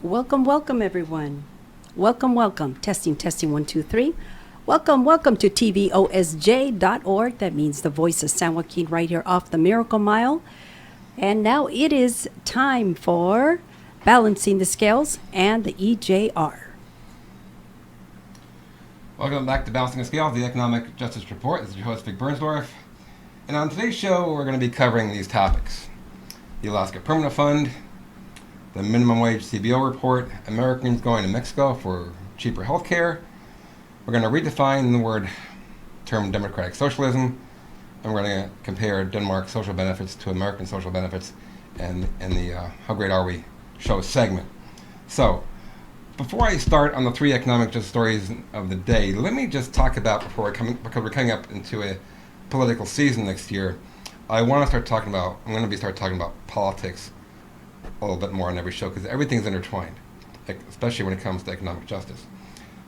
Welcome, welcome, everyone. Welcome, welcome. Testing, testing, 1, 2, 3. Welcome, welcome to tvosj.org. That means the voice of San Joaquin right here off the Miracle Mile. And now it is time for Balancing the Scales and the EJR. Welcome back to Balancing the Scales, the Economic Justice Report. This is your host, Vic Bernsdorff. And on today's show, we're going to be covering these topics. The Alaska Permanent Fund, the minimum wage CBO report, Americans going to Mexico for cheaper health care. We're going to redefine the term democratic socialism, and we're going to compare Denmark's social benefits to American social benefits and the How Great Are We show segment. So, before I start on the three economic justice stories of the day, let me just talk about, because we're coming up into a political season next year, I'm going to start talking about politics a little bit more on every show, because everything's intertwined, especially when it comes to economic justice.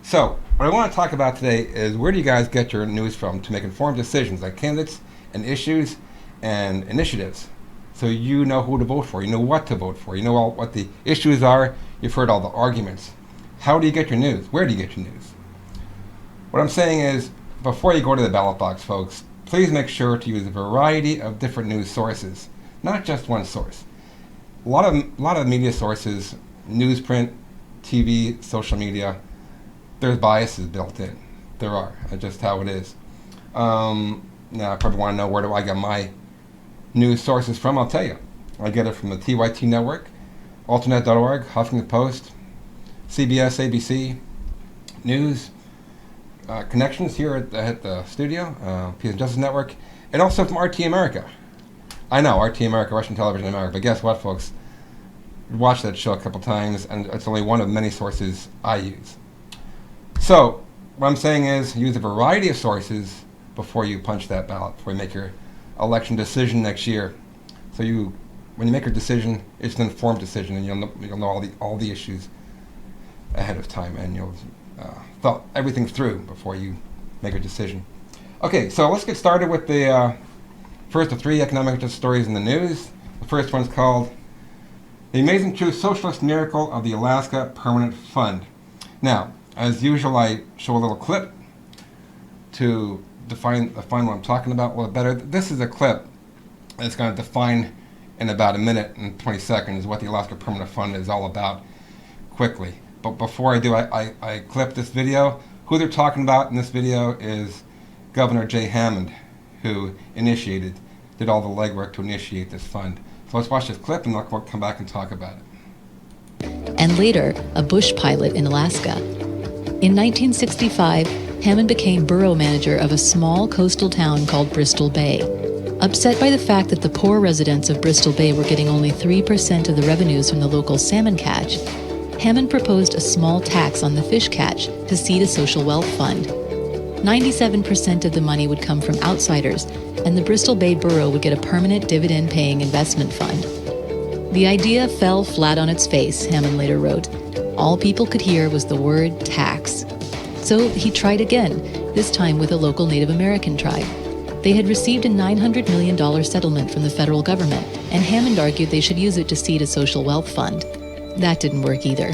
So, what I want to talk about today is, where do you guys get your news from to make informed decisions on candidates and issues and initiatives? So you know who to vote for, you know what to vote for, you know what the issues are, you've heard all the arguments. How do you get your news? Where do you get your news? What I'm saying is, before you go to the ballot box, folks, please make sure to use a variety of different news sources, not just one source. A lot of media sources, newsprint, TV, social media, there's biases built in. There are. That's just how it is. Now, I probably want to know, where do I get my news sources from? I'll tell you. I get it from the TYT Network, Alternate.org, Huffington Post, CBS, ABC, News, Connections here at the studio, Peace and Justice Network, and also from RT America. I know, RT America, Russian Television America, but guess what, folks? Watched that show a couple times, and it's only one of many sources I use. So, what I'm saying is, use a variety of sources before you punch that ballot, before you make your election decision next year. So when you make your decision, it's an informed decision, and you'll know all the issues ahead of time, and you'll thought everything through before you make a decision. Okay, so let's get started with the first of three economic justice stories in the news. The first one's called The Amazing True Socialist Miracle of the Alaska Permanent Fund. Now, as usual, I show a little clip to define what I'm talking about a little better. This is a clip that's going to define in about a minute and 20 seconds what the Alaska Permanent Fund is all about quickly. But before I do, I clip this video. Who they're talking about in this video is Governor Jay Hammond, who did all the legwork to initiate this fund. So let's watch this clip, and we'll come back and talk about it. And later, a bush pilot in Alaska. In 1965, Hammond became borough manager of a small coastal town called Bristol Bay. Upset by the fact that the poor residents of Bristol Bay were getting only 3% of the revenues from the local salmon catch, Hammond proposed a small tax on the fish catch to seed a social wealth fund. 97% of the money would come from outsiders, and the Bristol Bay Borough would get a permanent dividend-paying investment fund. The idea fell flat on its face, Hammond later wrote. All people could hear was the word tax. So he tried again, this time with a local Native American tribe. They had received a $900 million settlement from the federal government, and Hammond argued they should use it to seed a social wealth fund. That didn't work either.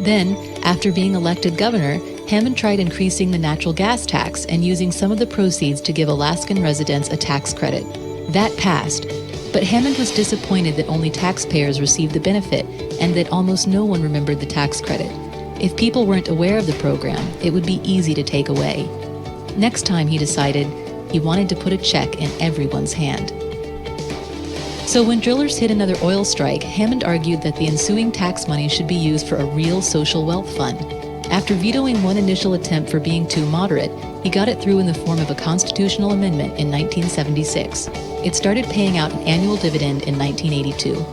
Then, after being elected governor, Hammond tried increasing the natural gas tax and using some of the proceeds to give Alaskan residents a tax credit. That passed, but Hammond was disappointed that only taxpayers received the benefit and that almost no one remembered the tax credit. If people weren't aware of the program, it would be easy to take away. Next time, he decided, he wanted to put a check in everyone's hand. So when drillers hit another oil strike, Hammond argued that the ensuing tax money should be used for a real social wealth fund. After vetoing one initial attempt for being too moderate, he got it through in the form of a constitutional amendment in 1976. It started paying out an annual dividend in 1982.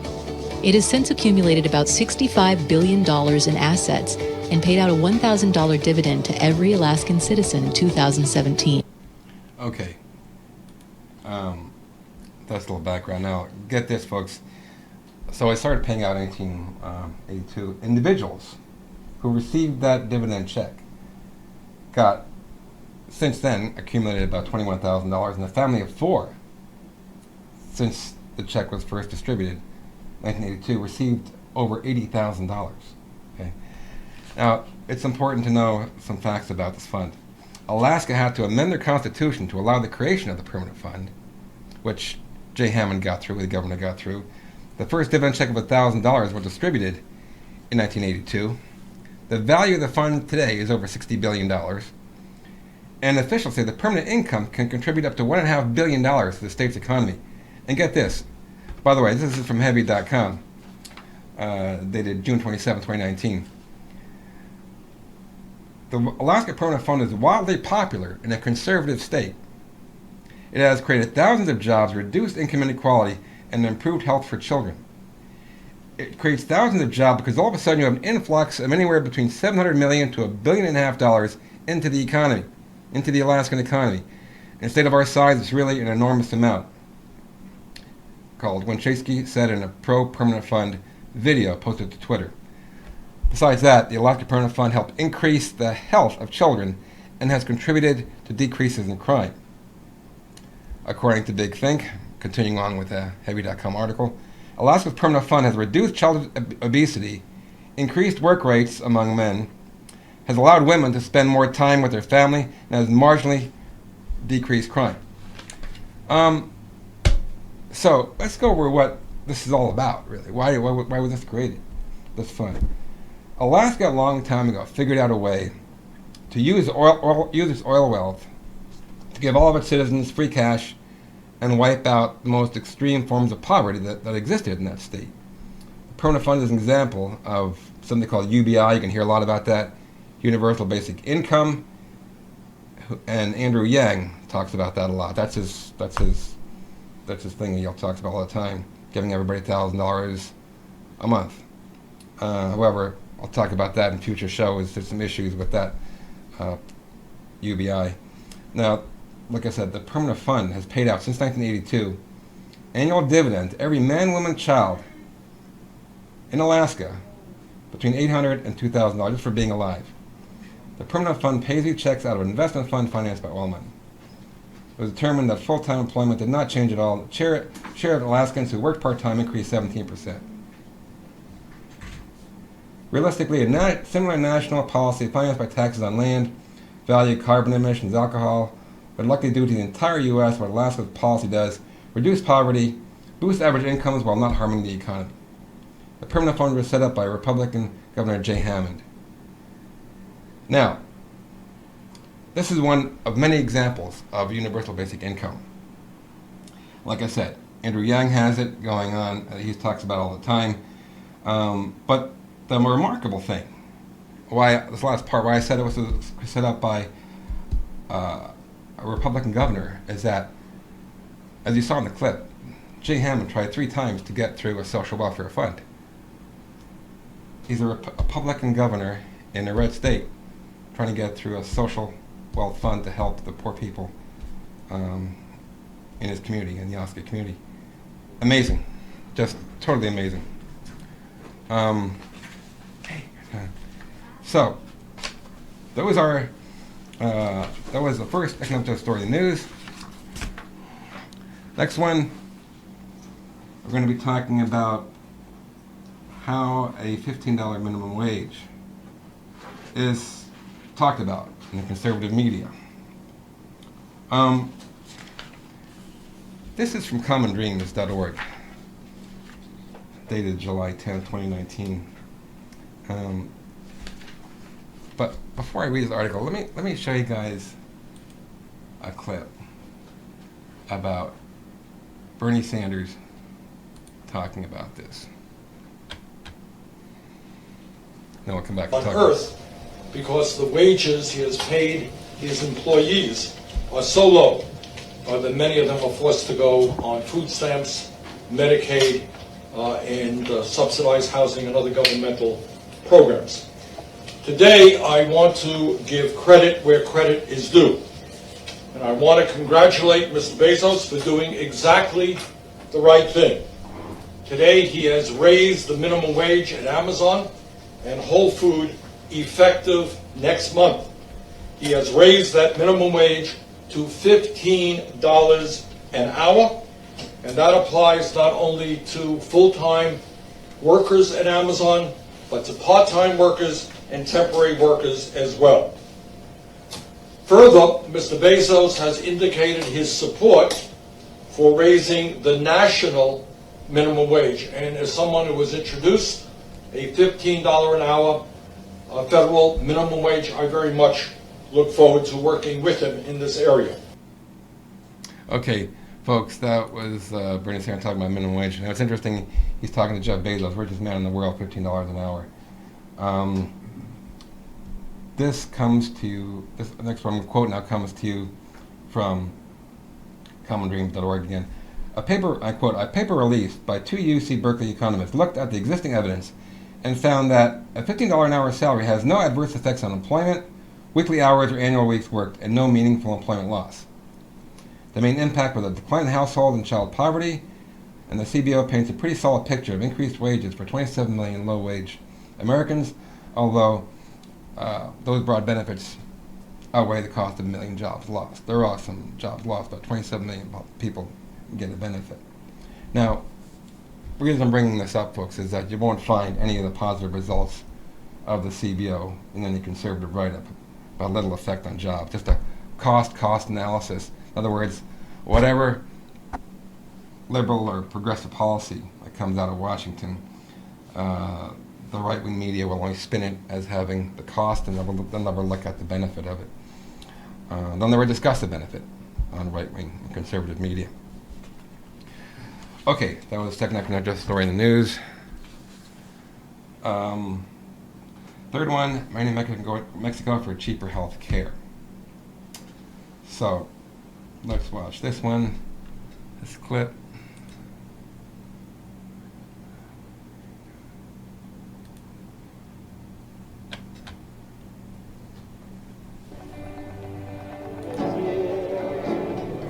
It has since accumulated about $65 billion in assets and paid out a $1,000 dividend to every Alaskan citizen in 2017. Okay. That's a little background. Now, get this, folks. So I started paying out in 1982. Individuals who received that dividend check got, since then, accumulated about $21,000, and a family of four, since the check was first distributed, 1982, received over $80,000. Now, it's important to know some facts about this fund. Alaska had to amend their constitution to allow the creation of the permanent fund, which Jay Hammond got through, the governor got through. The first dividend check of $1,000 was distributed in 1982. The value of the fund today is over $60 billion. And officials say the permanent income can contribute up to $1.5 billion to the state's economy. And get this, by the way, this is from Heavy.com, dated June 27, 2019. The Alaska Permanent Fund is wildly popular in a conservative state. It has created thousands of jobs, reduced income inequality, and improved health for children. It creates thousands of jobs because all of a sudden you have an influx of anywhere between $700 million to $1.5 billion into the economy, into the Alaskan economy. In a state of our size, it's really an enormous amount. Called When Chasky Said in a Pro-Permanent Fund video posted to Twitter. Besides that, the Alaska Permanent Fund helped increase the health of children and has contributed to decreases in crime. According to Big Think, continuing on with a Heavy.com article, Alaska's Permanent Fund has reduced child obesity, increased work rates among men, has allowed women to spend more time with their family, and has marginally decreased crime. So let's go over what this is all about, really. Why was this created, this fund? Alaska, a long time ago, figured out a way to use its oil wealth to give all of its citizens free cash and wipe out the most extreme forms of poverty that existed in that state. The Permanent Fund is an example of something called UBI. You can hear a lot about that, Universal Basic Income, and Andrew Yang talks about that a lot. That's his thing he talks about all the time, giving everybody $1,000 a month. However, I'll talk about that in future shows. There's some issues with that UBI. Now, like I said, the Permanent Fund has paid out since 1982 annual dividend to every man, woman, child in Alaska between $800 and $2,000 just for being alive. The Permanent Fund pays these checks out of an investment fund financed by oil money. It was determined that full-time employment did not change at all. The share of Alaskans who worked part-time increased 17%. Realistically, a similar national policy financed by taxes on land, value, carbon emissions, alcohol, would likely do to the entire U.S. what Alaska's policy does: reduce poverty, boost average incomes while not harming the economy. The Permanent Fund was set up by Republican Governor Jay Hammond. Now, this is one of many examples of universal basic income. Like I said, Andrew Yang has it going on. He talks about it all the time. But the remarkable thing, this last part, why I said it was set up by a Republican governor, is that, as you saw in the clip, Jay Hammond tried 3 times to get through a social welfare fund. He's a Republican governor in a red state trying to get through a social wealth fund to help the poor people in his community, in the Alaska community. Amazing. Just totally amazing. So, that was the first economic story in the news. Next one, we're going to be talking about how a $15 minimum wage is talked about in the conservative media. This is from commondreams.org, dated July 10th, 2019. But before I read this article, let me show you guys a clip about Bernie Sanders talking about this. Then we'll come back and talk about it. Because the wages he has paid his employees are so low that many of them are forced to go on food stamps, Medicaid, and subsidized housing and other governmental programs. Today, I want to give credit where credit is due. And I want to congratulate Mr. Bezos for doing exactly the right thing. Today, he has raised the minimum wage at Amazon and Whole Foods effective next month. He has raised that minimum wage to $15 an hour, and that applies not only to full-time workers at Amazon, but to part-time workers and temporary workers as well. Further, Mr. Bezos has indicated his support for raising the national minimum wage. And as someone who was introduced a $15 an hour federal minimum wage, I very much look forward to working with him in this area. Okay, folks, that was Bernie Sanders talking about minimum wage. Now, it's interesting, he's talking to Jeff Bezos, richest man in the world, $15 an hour. This next one quote now comes to you from commondreams.org again. I quote, a paper released by two UC Berkeley economists looked at the existing evidence and found that a $15 an hour salary has no adverse effects on employment, weekly hours, or annual weeks worked, and no meaningful employment loss. The main impact was a decline in household and child poverty, and the CBO paints a pretty solid picture of increased wages for 27 million low-wage Americans, although those broad benefits outweigh the cost of a million jobs lost. There are some jobs lost, but 27 million people get a benefit. Now, the reason I'm bringing this up, folks, is that you won't find any of the positive results of the CBO in any conservative write-up about little effect on jobs. Just a cost analysis. In other words, whatever liberal or progressive policy that comes out of Washington, the right-wing media will only spin it as having the cost, and they'll never look at the benefit of it. They'll never discuss the benefit on right-wing and conservative media. Okay, that was the second economic story in the news. Third one, many Mexicans go to Mexico for cheaper health care. So, let's watch this one, this clip.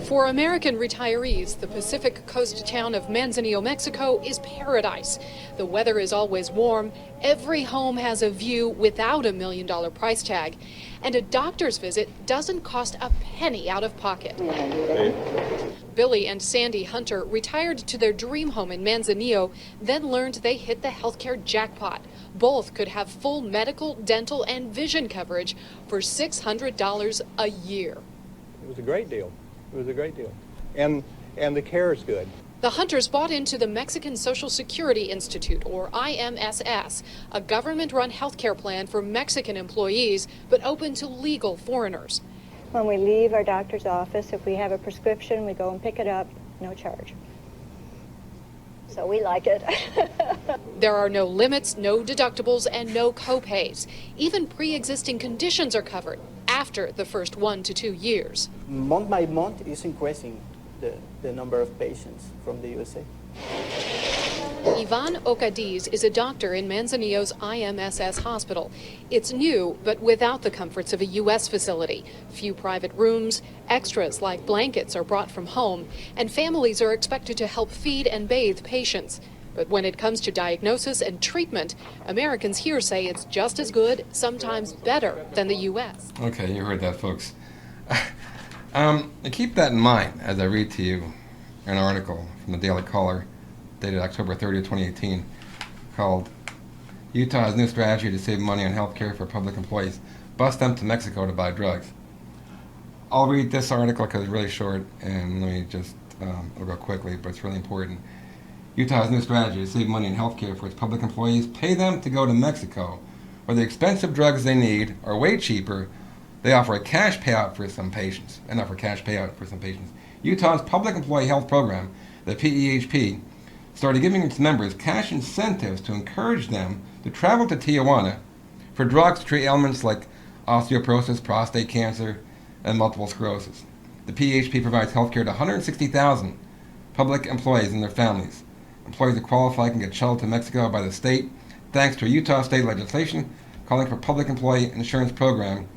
For American retirees, the Pacific coast town of Manzanillo, Mexico is paradise. The weather is always warm, every home has a view without a $1 million price tag, and a doctor's visit doesn't cost a penny out of pocket. Billy and Sandy Hunter retired to their dream home in Manzanillo, then learned they hit the healthcare jackpot. Both could have full medical, dental, and vision coverage for $600 a year. It was a great deal. It was a great deal. And the care is good. The Hunters bought into the Mexican Social Security Institute, or IMSS, a government-run healthcare plan for Mexican employees, but open to legal foreigners. When we leave our doctor's office, if we have a prescription, we go and pick it up, no charge. So we like it. There are no limits, no deductibles, and no co-pays. Even pre-existing conditions are covered after the first 1 to 2 years. Month by month is increasing the number of patients from the USA. Ivan Ocadiz is a doctor in Manzanillo's IMSS hospital. It's new, but without the comforts of a U.S. facility. Few private rooms, extras like blankets are brought from home, and families are expected to help feed and bathe patients. But when it comes to diagnosis and treatment, Americans here say it's just as good, sometimes better, than the U.S. Okay, you heard that, folks. Keep that in mind as I read to you an article from the Daily Caller dated October 30th, 2018, called Utah's New Strategy to Save Money on Healthcare for Public Employees. Bust them to Mexico to buy drugs. I'll read this article because it's really short, and let me just, I'll go quickly, but it's really important. Utah's new strategy to save money in healthcare for its public employees: pay them to go to Mexico, where the expensive drugs they need are way cheaper. They offer a cash payout for some patients, Utah's public employee health program, the PEHP, started giving its members cash incentives to encourage them to travel to Tijuana for drugs to treat ailments like osteoporosis, prostate cancer, and multiple sclerosis. The PEHP provides health care to 160,000 public employees and their families. Employees who qualify can get shuttled to Mexico by the state, thanks to a Utah state legislation calling for a public employee insurance program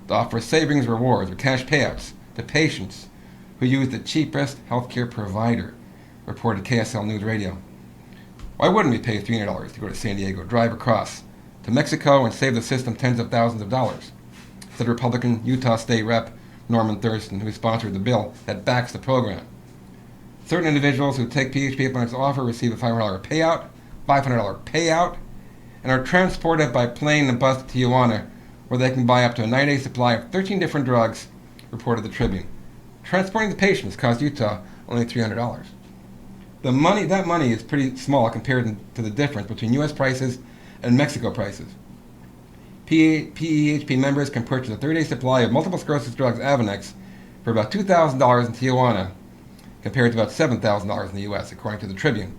to offer savings rewards or cash payouts to patients who use the cheapest healthcare provider, reported KSL News Radio. Why wouldn't we pay $300 to go to San Diego, drive across to Mexico, and save the system tens of thousands of dollars? Said Republican Utah State Rep Norman Thurston, who sponsored the bill that backs the program. Certain individuals who take PHP up on its offer receive a $500 payout, and and are transported by plane and bus to Tijuana, where they can buy up to a 9-day supply of 13 different drugs, reported the Tribune. Transporting the patients cost Utah only $300. That money is pretty small compared to the difference between U.S. prices and Mexico prices. PEHP members can purchase a 30-day supply of multiple sclerosis drugs Avonex for about $2,000 in Tijuana, compared to about $7,000 in the U.S., according to the Tribune.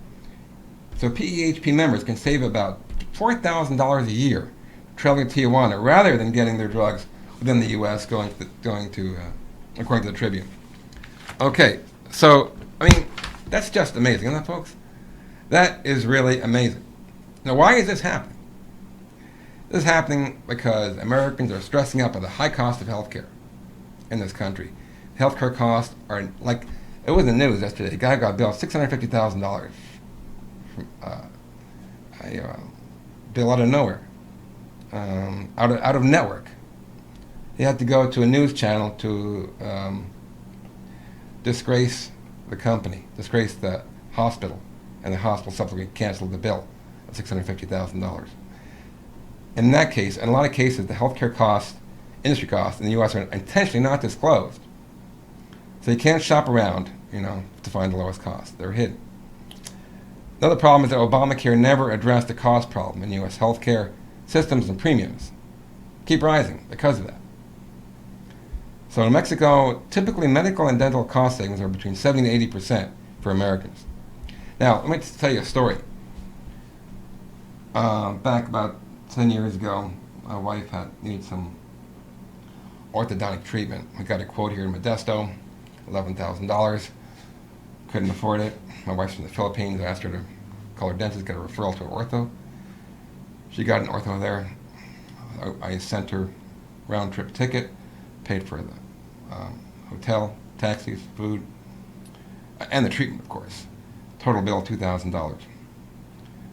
So PEHP members can save about $4,000 a year traveling to Tijuana rather than getting their drugs within the U.S. according to the Tribune. Okay, so, I mean, that's just amazing, isn't that, folks? That is really amazing. Now, why is this happening? This is happening because Americans are stressing out by the high cost of healthcare in this country. Healthcare costs are like, it was in the news yesterday. A guy got billed $650,000 from a bill out of nowhere, out of network. He had to go to a news channel to disgrace the company, disgrace the hospital, and the hospital subsequently canceled the bill of $650,000. In that case, in a lot of cases, the healthcare costs, industry costs in the U.S. are intentionally not disclosed. So you can't shop around, to find the lowest cost. They're hidden. Another problem is that Obamacare never addressed the cost problem in U.S. healthcare systems and premiums. Keep rising because of that. So in Mexico, typically medical and dental cost savings are between 70 and 80% for Americans. Now, let me just tell you a story. Back about 10 years ago, my wife needed some orthodontic treatment. We got a quote here in Modesto, $11,000. Couldn't afford it. My wife's from the Philippines. I asked her to call her dentist, get a referral to an ortho. She got an ortho there. I sent her round-trip ticket, paid for the hotel, taxis, food, and the treatment, of course. Total bill, $2,000.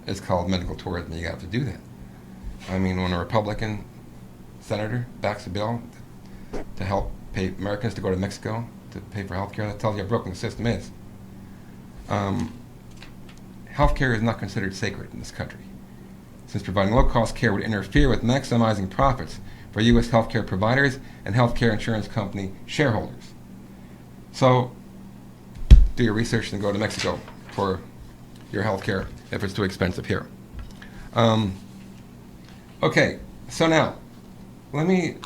It's called medical tourism. You have to do that. I mean, when a Republican senator backs a bill to help pay Americans to go to Mexico to pay for health care, that tells you how broken the system is. Health care is not considered sacred in this country, since providing low-cost care would interfere with maximizing profits for U.S. healthcare providers and healthcare insurance company shareholders. So, do your research and go to Mexico for your healthcare if it's too expensive here. Okay, so now, let me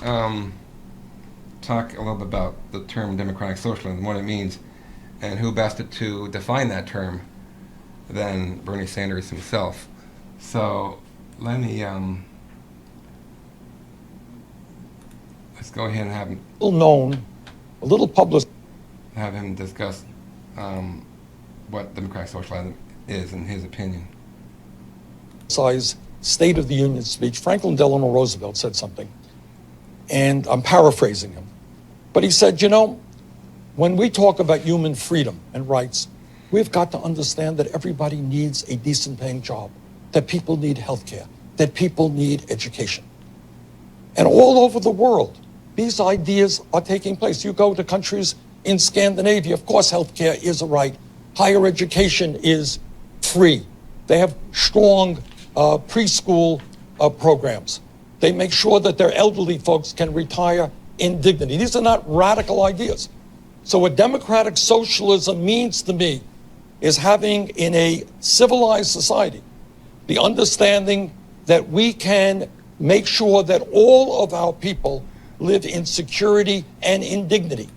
talk a little bit about the term democratic socialism, what it means, and who best to define that term than Bernie Sanders himself. So, let me, let's go ahead and have him... Known, a little public... Have him discuss what democratic socialism is, in his opinion. Size State of the Union speech, Franklin Delano Roosevelt said something, and I'm paraphrasing him, but he said, when we talk about human freedom and rights, we've got to understand that everybody needs a decent paying job, that people need health care, that people need education. And all over the world, these ideas are taking place. You go to countries in Scandinavia, of course health care is a right. Higher education is free. They have strong preschool programs. They make sure that their elderly folks can retire in dignity. These are not radical ideas. So what democratic socialism means to me is having in a civilized society the understanding that we can make sure that all of our people live in security and in dignity.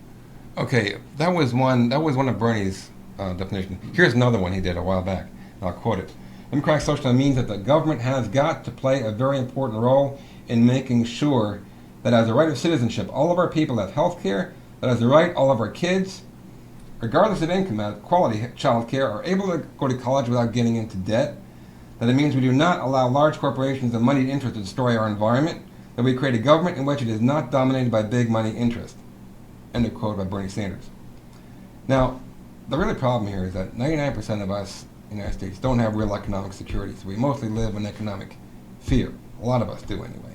Okay, that was one of Bernie's definitions. Here's another one he did a while back, and I'll quote it. Democratic socialism means that the government has got to play a very important role in making sure that as a right of citizenship, all of our people have health care, that as a right, all of our kids, regardless of income, have quality child care, are able to go to college without getting into debt, that it means we do not allow large corporations and moneyed interest to destroy our environment, that we create a government in which it is not dominated by big money interest. End of quote by Bernie Sanders. Now, the really problem here is that 99% of us in the United States don't have real economic security, so we mostly live in economic fear. A lot of us do anyway.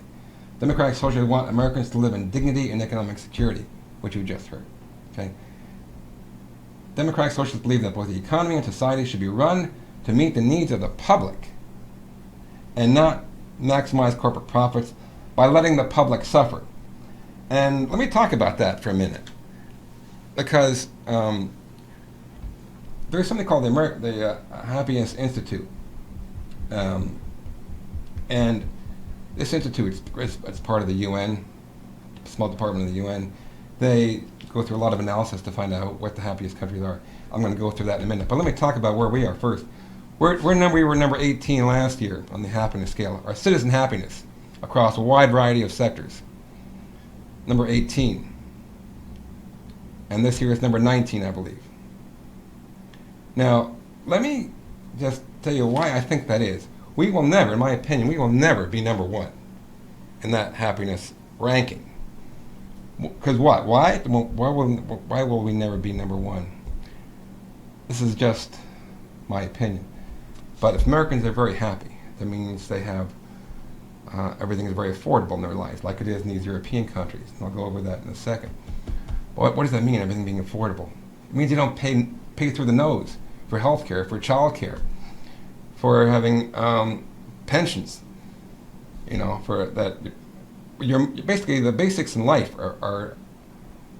Democratic socialists want Americans to live in dignity and economic security, which you just heard. Okay? Democratic socialists believe that both the economy and society should be run to meet the needs of the public and not maximize corporate profits by letting the public suffer. And let me talk about that for a minute, because there's something called the Happiness Institute, and this institute it's part of the UN, small department of the UN. They go through a lot of analysis to find out what the happiest countries are. I'm going to go through that in a minute, but let me talk about where we are first. We were number 18 last year on the happiness scale, our citizen happiness across a wide variety of sectors. Number 18. And this year is number 19, I believe. Now, let me just tell you why I think that is. We will never, in my opinion, we will never be number one in that happiness ranking. Because what? Why? Why will we never be number one? This is just my opinion. But if Americans are very happy, that means they have everything is very affordable in their lives, like it is in these European countries. And I'll go over that in a second. But what does that mean, everything being affordable? It means you don't pay through the nose for health care, for child care, for having pensions, for that. You're basically, the basics in life are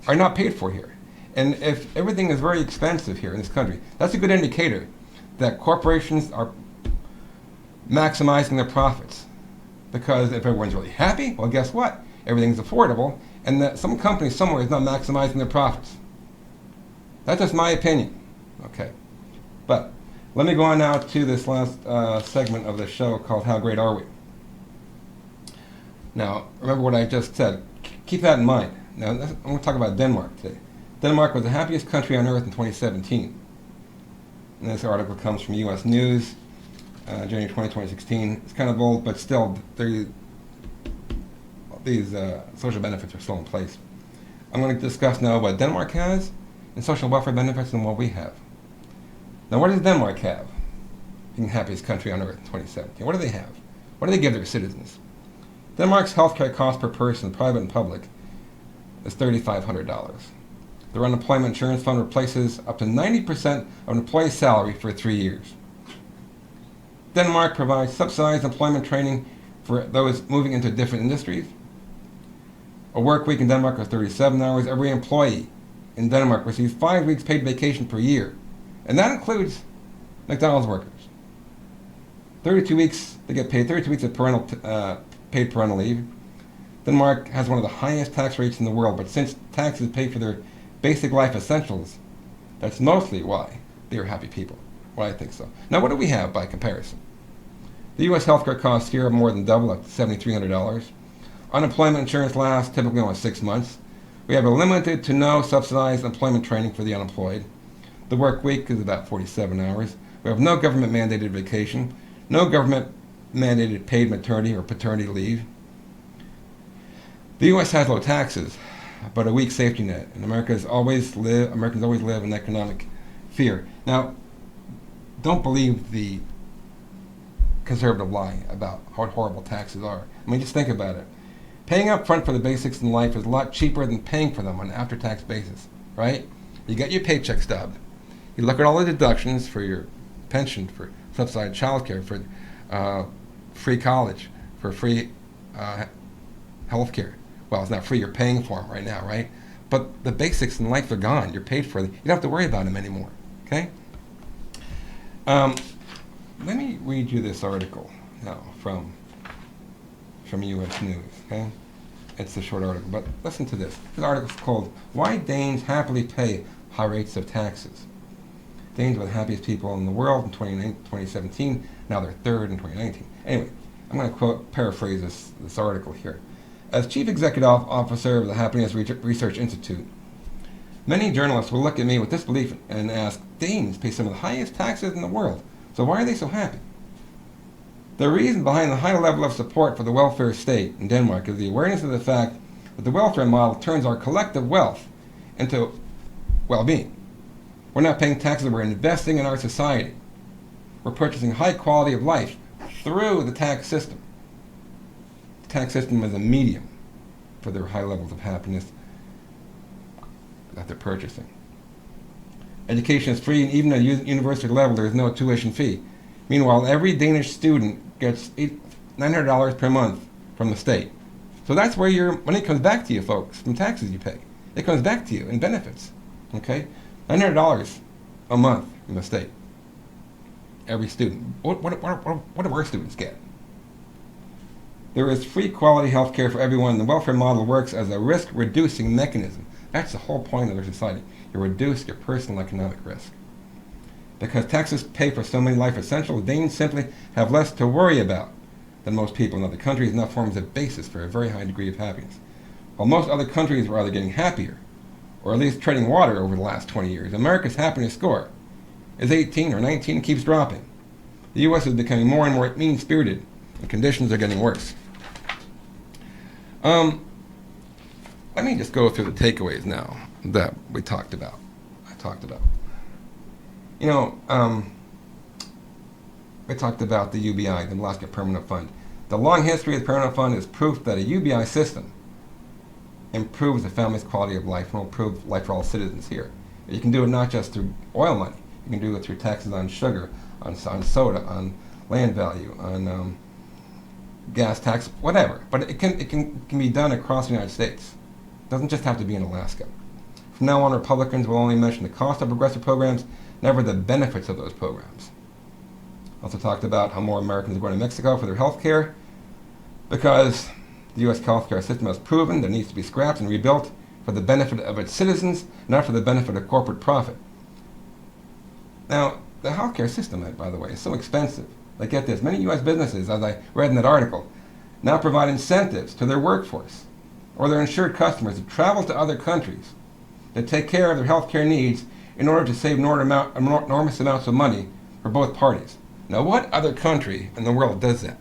not paid for here. And if everything is very expensive here in this country, that's a good indicator that corporations are maximizing their profits. Because if everyone's really happy, well, guess what? Everything's affordable, and that some company somewhere is not maximizing their profits. That's just my opinion. Okay. But let me go on now to this last segment of the show called How Great Are We? Now, remember what I just said. Keep that in mind. Now, I'm going to talk about Denmark today. Denmark was the happiest country on earth in 2017. And this article comes from U.S. News, January 20, 2016. It's kind of old, but still, these social benefits are still in place. I'm going to discuss now what Denmark has in social welfare benefits and what we have. Now, what does Denmark have? Being the happiest country on earth in 2017. What do they have? What do they give their citizens? Denmark's healthcare cost per person, private and public, is $3,500. Their unemployment insurance fund replaces up to 90% of an employee's salary for 3 years. Denmark provides subsidized employment training for those moving into different industries. A work week in Denmark is 37 hours. Every employee in Denmark receives 5 weeks paid vacation per year. And that includes McDonald's workers. 32 weeks, they get paid 32 weeks of paid parental leave. Denmark has one of the highest tax rates in the world, but since taxes pay for their basic life essentials, that's mostly why they are happy people. Well, I think so. Now, what do we have by comparison? The U.S. healthcare costs here are more than double at $7,300. Unemployment insurance lasts typically only 6 months. We have a limited to no subsidized employment training for the unemployed. The work week is about 47 hours. We have no government-mandated vacation, no government-mandated paid maternity or paternity leave. The U.S. has low taxes, but a weak safety net, and Americans always live in economic fear. Now, don't believe the conservative lie about how horrible taxes are. I mean, just think about it. Paying up front for the basics in life is a lot cheaper than paying for them on an after-tax basis, right? You get your paycheck stub. You look at all the deductions for your pension, for subsidized child care, for free college, for free health care. Well, it's not free, you're paying for them right now, right? But the basics in life are gone. You're paid for them. You don't have to worry about them anymore, okay? Let me read you this article now from U.S. News, okay? It's a short article, but listen to this. This article is called, Why Danes Happily Pay High Rates of Taxes. Danes were the happiest people in the world in 2017. Now they're third in 2019. Anyway, I'm going to paraphrase this article here. As Chief Executive Officer of the Happiness Research Institute, many journalists will look at me with disbelief and ask, Danes pay some of the highest taxes in the world, so why are they so happy? The reason behind the high level of support for the welfare state in Denmark is the awareness of the fact that the welfare model turns our collective wealth into well-being. We're not paying taxes, we're investing in our society. We're purchasing high quality of life through the tax system. The tax system is a medium for their high levels of happiness that they're purchasing. Education is free, and even at university level there is no tuition fee. Meanwhile, every Danish student gets $900 per month from the state. So that's where your money comes back to you, folks, from taxes you pay. It comes back to you in benefits, okay? $900 a month from the state. Every student. What do our students get? There is free quality health care for everyone. The welfare model works as a risk-reducing mechanism. That's the whole point of their society. You reduce your personal economic risk. Because taxes pay for so many life essentials, Danes simply have less to worry about than most people in other countries, and that forms a basis for a very high degree of happiness. While most other countries were either getting happier, or at least treading water over the last 20 years, America's happiness score is 18 or 19 and keeps dropping. The U.S. is becoming more and more mean-spirited, and conditions are getting worse. Let me just go through the takeaways now that I talked about. You know, we talked about the UBI, the Alaska Permanent Fund. The long history of the Permanent Fund is proof that a UBI system improves the family's quality of life and will improve life for all citizens here. You can do it not just through oil money. You can do it through taxes on sugar, on soda, on land value, on gas tax, whatever. But it can be done across the United States. It doesn't just have to be in Alaska. From now on, Republicans will only mention the cost of progressive programs, never the benefits of those programs. Also talked about how more Americans are going to Mexico for their health care because the U.S. healthcare system has proven that it needs to be scrapped and rebuilt for the benefit of its citizens, not for the benefit of corporate profit. Now, the healthcare system, by the way, is so expensive. Like, get this, many U.S. businesses, as I read in that article, now provide incentives to their workforce or their insured customers to travel to other countries to take care of their healthcare needs in order to save enormous amounts of money for both parties. Now, what other country in the world does that?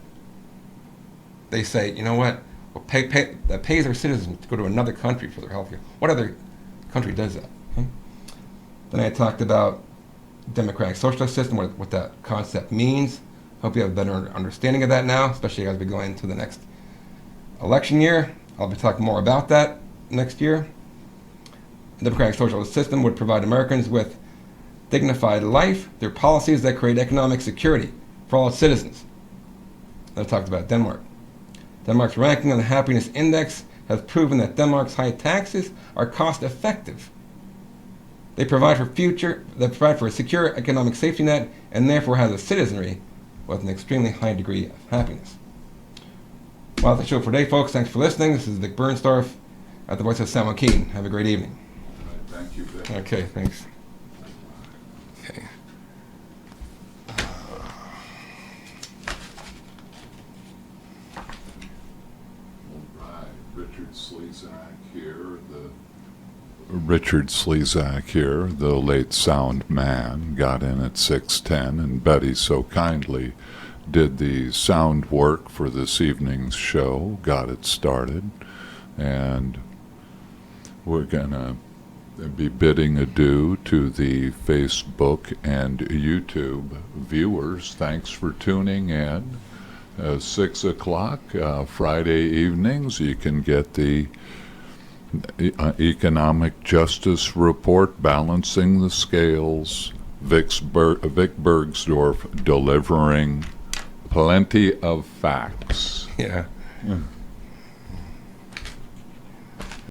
They say, you know what, that pays their citizens to go to another country for their health care. What other country does that? Okay? Then I talked about democratic socialist system, what that concept means. Hope you have a better understanding of that now, especially as we go into the next election year. I'll be talking more about that next year. The democratic socialist system would provide Americans with dignified life through policies that create economic security for all its citizens. I talked about Denmark. Denmark's ranking on the happiness index has proven that Denmark's high taxes are cost effective. They provide for a secure economic safety net and therefore has a citizenry with an extremely high degree of happiness. Well, that's the show for today, folks. Thanks for listening. This is Vic Bernsdorff at the Voice of San Joaquin. Have a great evening. Thank you, Vic. Okay, thanks. Okay. Richard Slezak here, the late sound man, got in at 6:10, and Betty so kindly did the sound work for this evening's show, got it started, and we're gonna be bidding adieu to the Facebook and YouTube viewers. Thanks for tuning in. 6 o'clock Friday evenings, you can get the Economic Justice Report, Balancing the Scales. Vic Bergsdorff delivering plenty of facts. Yeah.